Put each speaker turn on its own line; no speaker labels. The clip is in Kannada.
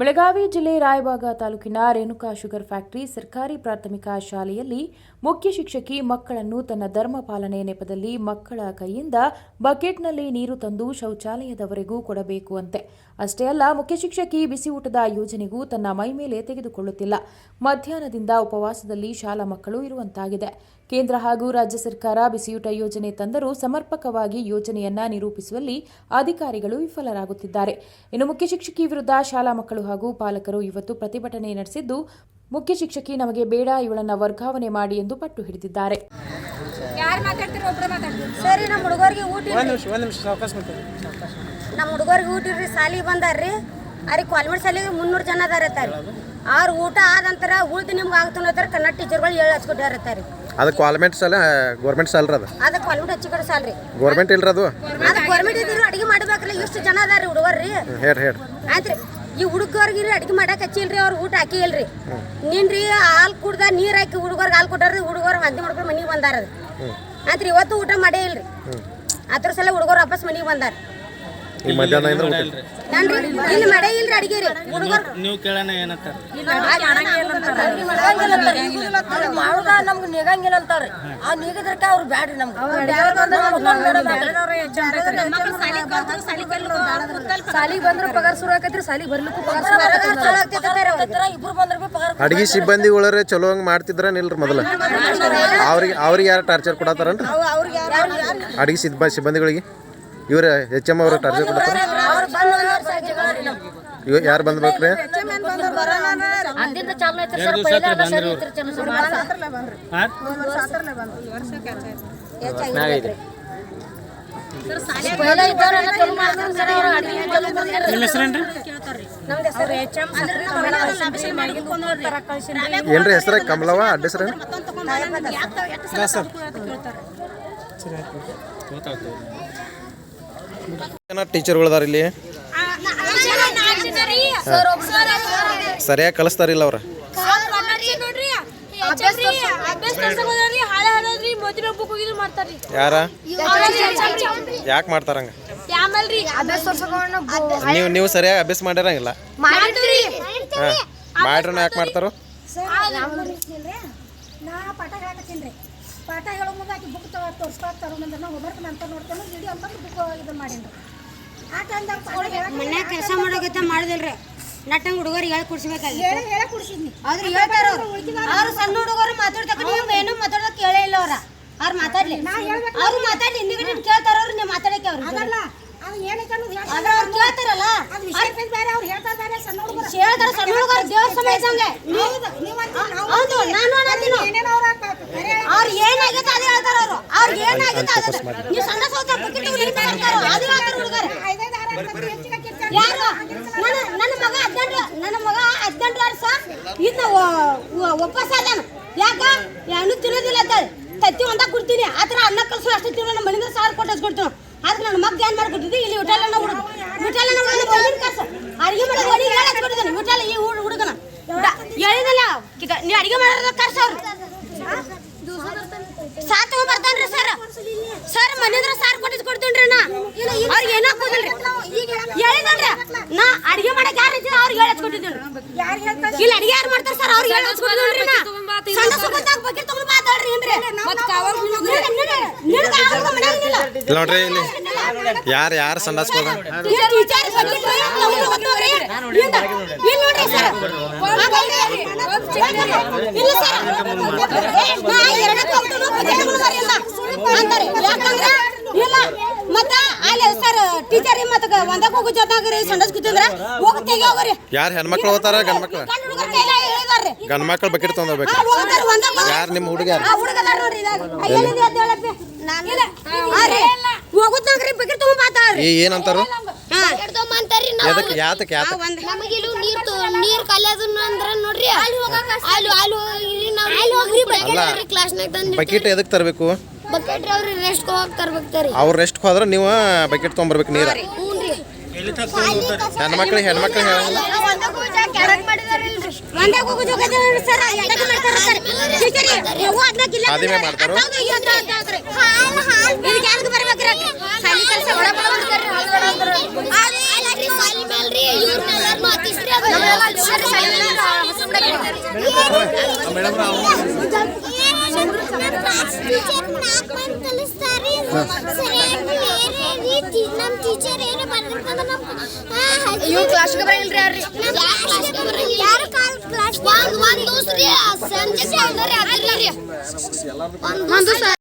ಬೆಳಗಾವಿ ಜಿಲ್ಲೆ ರಾಯಬಾಗ ತಾಲೂಕಿನ ರೇಣುಕಾ ಶುಗರ್ ಫ್ಯಾಕ್ಟರಿ ಸರ್ಕಾರಿ ಪ್ರಾಥಮಿಕ ಶಾಲೆಯಲ್ಲಿ ಮುಖ್ಯ ಶಿಕ್ಷಕಿ ಮಕ್ಕಳನ್ನು ತನ್ನ ಧರ್ಮ ಪಾಲನೆ ನೆಪದಲ್ಲಿ ಮಕ್ಕಳ ಕೈಯಿಂದ ಬಕೆಟ್ನಲ್ಲಿ ನೀರು ತಂದು ಶೌಚಾಲಯದವರೆಗೂ ಕೊಡಬೇಕು ಅಂತೆ. ಅಷ್ಟೇ ಅಲ್ಲ, ಮುಖ್ಯ ಶಿಕ್ಷಕಿ ಬಿಸಿ ಊಟದ ಯೋಜನೆಗೂ ತನ್ನ ಮೈಮೇಲೆ ತೆಗೆದುಕೊಳ್ಳುತ್ತಿಲ್ಲ. ಮಧ್ಯಾಹ್ನದಿಂದ ಉಪವಾಸದಲ್ಲಿ ಶಾಲಾ ಮಕ್ಕಳು ಇರುವಂತಾಗಿದೆ. ಕೇಂದ್ರ ಹಾಗೂ ರಾಜ್ಯ ಸರ್ಕಾರ ಬಿಸಿಯೂಟ ಯೋಜನೆ ತಂದರೂ ಸಮರ್ಪಕವಾಗಿ ಯೋಜನೆಯನ್ನ ನಿರೂಪಿಸುವಲ್ಲಿ ಅಧಿಕಾರಿಗಳು ವಿಫಲರಾಗುತ್ತಿದ್ದಾರೆ. ಇನ್ನು ಮುಖ್ಯ ಶಿಕ್ಷಕಿ ವಿರುದ್ಧ ಶಾಲಾ ಮಕ್ಕಳು ಹಾಗೂ ಪಾಲಕರು ಇವತ್ತು ಪ್ರತಿಭಟನೆ ನಡೆಸಿದ್ದು, ಮುಖ್ಯ ಶಿಕ್ಷಕಿ ನಮಗೆ ಬೇಡ, ಇವಳನ್ನ ವರ್ಗಾವಣೆ ಮಾಡಿ ಎಂದು ಪಟ್ಟು ಹಿಡಿದಿದ್ದಾರೆ.
ನಮ್ಮ ಹುಡುಗರಿಗೆ ಊಟ ಇರ್ರಿ, ಸಾಲಿಗೆ ಬಂದಾರ್ರಿ. ಅವ್ರಿಗೆ ಕಾಲ್ಮೆಂಟ್ ಸಾಲಿಗೆ 300 ಜನ ಅದಾರತ್ತಾರೆ. ಅವ್ರ ಊಟ ಆದಂತರ ಉಳ್ದು ನಿಮ್ಗೆ ಆಗ್ತಾರ ಕನ್ನಡ ಟೀಚರ್ಗಳು ಹೇಳಿ ಹಚ್ಕೊಟ್ಟಿರ್ತಾರೆ.
ಅದು ಕಾಲ್ಮೆಂಟ್ ಸಾಲ ಗೌರ್ಮೆಂಟ್ ಸಾಲ ಅದು.
ಅದು ಕಾಲ್ಮೆಂಟ್ ಹಚ್ಚಿ ಕಡೆ ಸಾಲ್ರಿ,
ಗೌರ್ಮೆಂಟ್ ಇಲ್ರಿ ಅದು.
ಅದು ಗೌರ್ಮೆಂಟ್ ಇದ್ರಿ ಅಡಿಗೆ ಮಾಡ್ಬೇಕ್ರಿ. ಎಷ್ಟು ಜನ ಅದಾರ್ರಿ ಹುಡುಗರ್ರಿ?
ಹೇಳ್ರಿ
ಆಯ್ತ್ರಿ. ಈ ಹುಡುಗರ್ಗಿರಿ ಅಡಿಗೆ ಮಾಡಕ್ ಹಚ್ಚಿಲ್ರಿ, ಅವ್ರ ಊಟ ಹಾಕಿಲ್ರಿ. ನಿನ್ರಿ ಹಾಲು ಕುಡ್ದ ನೀರ್ ಹಾಕಿ ಹುಡುಗರ್ಗೆ ಹಾಲು ಕೊಟ್ಟಾರ್ರಿ. ಹುಡುಗರು ವಾಂತಿ ಮಾಡ್ಕೊಂಡು ಮನೆಗೆ ಬಂದಾರ. ಆಯ್ತ್ರಿ, ಇವತ್ತು ಊಟ ಮಾಡೇ ಇಲ್ರಿ. ಅದ್ರ ಸಲ ಹುಡುಗರು ವಾಪಸ್ ಮನೆಗೆ ಬಂದಾರ.
ಈ ಮಧ್ಯಾಹ್ನ
ಇಲ್ಲಿ ಮಾಡೇ ಇಲ್ರಿ ಅಡಿಗೆ ರೀ. ಹುಡುಗರು
ನೀವು ಕೇಳೋಣ ಏನಂತಾರ?
ನಮ್ಗೆ ನಿಗಂಗಿಲ್ಲ ಅಂತಾರ್ರಿ. ಆ ನಿಗದ್ರಕ ಅವ್ರು ಬ್ಯಾಡ್ರಿ ನಮ್ಗೆ. ಸಾಲಿಗೆ ಬಂದ್ರೆ ಪಗಾರ ಶುರು ಆಕೈತ್ರಿ, ಸಾಲಿಗೆ ಬರ್ಲಿಕ್ಕೂ ಇಬ್ರು ಬಂದ್ರೆ ಪಗಾರ.
ಅಡಿಗೆ ಸಿಬ್ಬಂದಿಗಳೇ ಚಲೋ ಹಂಗೆ ಮಾಡ್ತಿದ್ರ ನಿಲ್ರಿ ಮೊದಲ. ಅವ್ರಿಗೆ ಯಾರು ಟಾರ್ಚರ್ ಕೊಡತ್ತಾರನ್ರಿ? ಅಡಿಗೆ ಸಿಬ್ಬಂದಿಗಳಿಗೆ ಇವ್ರ HM ಅವ್ರ ಟಾರ್ಚರ್ ಕೊಡ್ತಾರ. ಯಾರು ಬಂದ್ಬೇಕ್ರಿ? ಏನ್ರಿ ಹೆಸರ? ಕಮಲವ್ವ ಅಡ್ಡ ಹೆಸರ? ಟೀಚರ್ಗಳದಾರ ಇಲ್ಲಿ, ಸರಿಯಾಗಿ ಕಲಿಸ್ತಾರಿಲ್ಲ ಅವ್ರ. ಯಾರ ಯಾಕೆ ಮಾಡ್ತಾರಂಗ? ನೀವು ಸರಿಯಾಗಿ ಅಭ್ಯಾಸ ಮಾಡಿರಂಗಿಲ್ಲ. ಮಾಡ್ರ ಯಾಕೆ ಮಾಡ್ತಾರೋ?
ಪಾಠ ಹೇಳೋ ಮುಂದೆ ಆಕೆ ಬುಕ್ ತೋರಿಸ್ಕೊಳ್ತಾರ. ನಾವು ಹೋಮ್ವರ್ಕ್ ಅಂತ ನೋಡ್ತೇನೆ, ವಿಡಿಯೋ ಅಂತ ಬುಕ್ ಇದನ್ನ ಮಾಡೇನ್ರಿ. ಆ ಟೈಮ್ದಾಗ
ಮನ್ಯಾಗ ಕೆಲಸ ಮಾಡೋಕತ್ತ ಮಾಡಿದಿಲ್ರಿ. ನಟ್ಟಂಗ ಹುಡುಗರಿಗೆ ಹೇಳಿ ಕುಡ್ಸ್ಬೇಕಾಗಿ
ಹೇಳ ಕುಡ್ಸಿದ್ನಿ.
ಆದ್ರೆ ಹೇಳ್ತಾರ ಅವ್ರು ಸಣ್ಣ ಹುಡುಗರು ಮಾತಾಡ್ತಕ್ಕ ನೀವು ಏನು ಮಾತಾಡೋಕೆ ಕೇಳೇ ಇಲ್ಲ. ಅವ್ರು ಮಾತಾಡ್ಲಿ, ಅವ್ರು ಮಾತಾಡ್ಲಿ, ಹಿಂದಿಗಡೆ ಕೇಳ್ತಾರ. ಅವ್ರು ನೀವು ಮಾತಾಡಕ್ಕೆ ಅವ್ರು
ಅದಲ್ಲ, ಅದು ಏನಕ್ಕೆ ಅನ್ನೋದು
ಆದ್ರೆ ಅವ್ರು ಕೇಳ್ತಾರಲ್ಲ.
ಅದು ವಿಷಯ ಬೇರೆ, ಅವ್ರು ಹೇಳ್ತಾರೆ ಬೇರೆ. ಸಣ್ಣ ಹುಡುಗರು
ಹೇಳ್ತಾರ, ಸಣ್ಣ ಹುಡುಗರು ದೇವ್ರ ಸಮಯ ಇದ್ದಂಗೆ. ಹೌದು, ನಾನು ಅವ್ರು ಏನಾಗೈತೆ ಅದೇ ಹೇಳ್ತಾರ. ಅವ್ರಿಗೆ ಏನಾಗೈತೆ ಅದೇ. ನೀವು ಸಣ್ಣ ಸೌತ ಅದು ಹೇಳ್ತಾರ ಹುಡುಗರು. ಯಾರು? ನನ್ನ ಮಗ 18 ವರ್ಷ ಇದ್ನ ವಾಪಸ್ ಆದಾನ. ಯಾಕ ಏನು ತಿನ್ನೋದಿಲ್ಲ ಅಂತ ತತ್ತಿ ಒಂದಾಗ ಕೊಡ್ತೀನಿ. ಆ ಥರ ಅನ್ನ ಕಲ್ಸು ಅಷ್ಟು ತಿನ್ನೋ. ನಮ್ಮ ಮನೆಯಿಂದ 1000 ಕೊಟ್ಟು ಹಚ್ಕೊಡ್ತೀನಿ. ಆದ್ರೆ ನನ್ನ ಮಗ ಏನು ಮಾಡ್ಕೊಟ್ಟಿದ್ದೆ, ಇಲ್ಲಿ ಊಟೆಲ್ಲ ಹುಡುಗ ಕರ್ಸು ಅಡಿಗೆ ಮಾಡೋದು ಅಡಿಗೆ ಹೇಳಿ ಹಚ್ಕೊಟ್ಟಿದ್ದಾನೆ. ಊಟೆಲ್ಲ ಈ ಹುಡುಗನ ಹೇಳಿದಲ್ಲ, ನೀವು ಅಡಿಗೆ ಮಾಡೋದ ಕರ್ಸವ್ರು ಸಾರ್ ತಗೊಂಡ್ಬರ್ತಾನ್ರಿ. ಸರ್ ಮನೆಯಿಂದ 1000 ಕೊಟ್ಟಿದ್ ಕೊಡ್ತೀನ್ರಿ. ನಾ ಅವ್ರಿಗೆ ಏನೋ ಹಾಕೋದಿಲ್ರಿ. ಹೇಳಿದಲ್ರಿ, ನಾ ಅಡಿಗೆ ಮಾಡಕ್ ಯಾರು ಇದ್ದೀರ ಅವ್ರಿಗೆ ಹೇಳಿ ಹಚ್ಕೊಟ್ಟಿದ್ದೀನಿ. ಇಲ್ಲಿ ಅಡಿಗೆ ಯಾರು ಮಾಡ್ತಾರೆ ಸರ್ ಅವ್ರಿಗೆ ಹೇಳಿ ಹಚ್ಕೊಟ್ಟಿದ್ರಿ. ನಾ ಸಣ್ಣ ಸುಗಂಧಾಗ ಬಗ್ಗೆ ತಗೊಂಡು ಮಾತಾಡ್ರಿ ಅಂದ್ರೆ
ನೋಡ್ರಿ ಇಲ್ಲಿ ಯಾರು ಸಂಡಾಸ್ಕೋದ
ಇಲ್ಲ. ಮತ್ತ ಅಲ್ಲಿ ಸರ್ ಟೀಚರ್ ಮತ್ತ ಒಂದಕ್ಕೆ ಹೋಗೋ ಜೊತೆಗ್ರಿ ಸಂಡಸ್ ಕೂತಿದ್ರ ಹೋಗಿ ತೆಗಿಯೋಗ್ರಿ.
ಯಾರು ಹೆಣ್ಮಕ್ಳು ಹೋಗ್ತಾರ ಗಂಡ್ಮಕ್ಳು? ಗಂಡ್ಮಕ್ಳು ಬಕೆಟ್ ತೊಗೊಂಡ್ಬೇಕು. ಯಾರು ನಿಮ್ಮ ಹುಡುಗ?
ಹೋಗುತ್ತಾಗ್ರಿ ಬಕೆಟ್ ತಗೊಂಡ್ ಮಾತಾಡ್ರಿ.
ಏನಂತಾರು?
ನೀರ್ ಕಲಿಯೋದನ್ನ ಅಂದ್ರ ನೋಡ್ರಿ,
ಬಕೆಟ್ ಎದಕ್ ತರಬೇಕು?
ಬಕೆಟ್ ಅವ್ರಿ ರೆಸ್ಟ್ ಹೋಗಕ್ ತರ್ಬೇಕ್ರಿ.
ಅವ್ರು ರೆಸ್ಟ್ ಹೋದ್ರ ನೀವು ಬಕೆಟ್ ತೊಗೊಂಬರ್ಬೇಕು ನೀರ. ಹೆಣ್ಮಕ್ಳಿಗೆ ಹೇಳಂಗಿಲ್ಲ. ಆದಿಮೆ ಮಾಡ್ತಾರೋ?
ಸಾಲಿ ಕ್ಲಾಸ್ಗೆ ಬರಲ್ರಿ ಯಾರು ಕ್ಲಾಸ್ ಒಂದು ಸಂಜೆ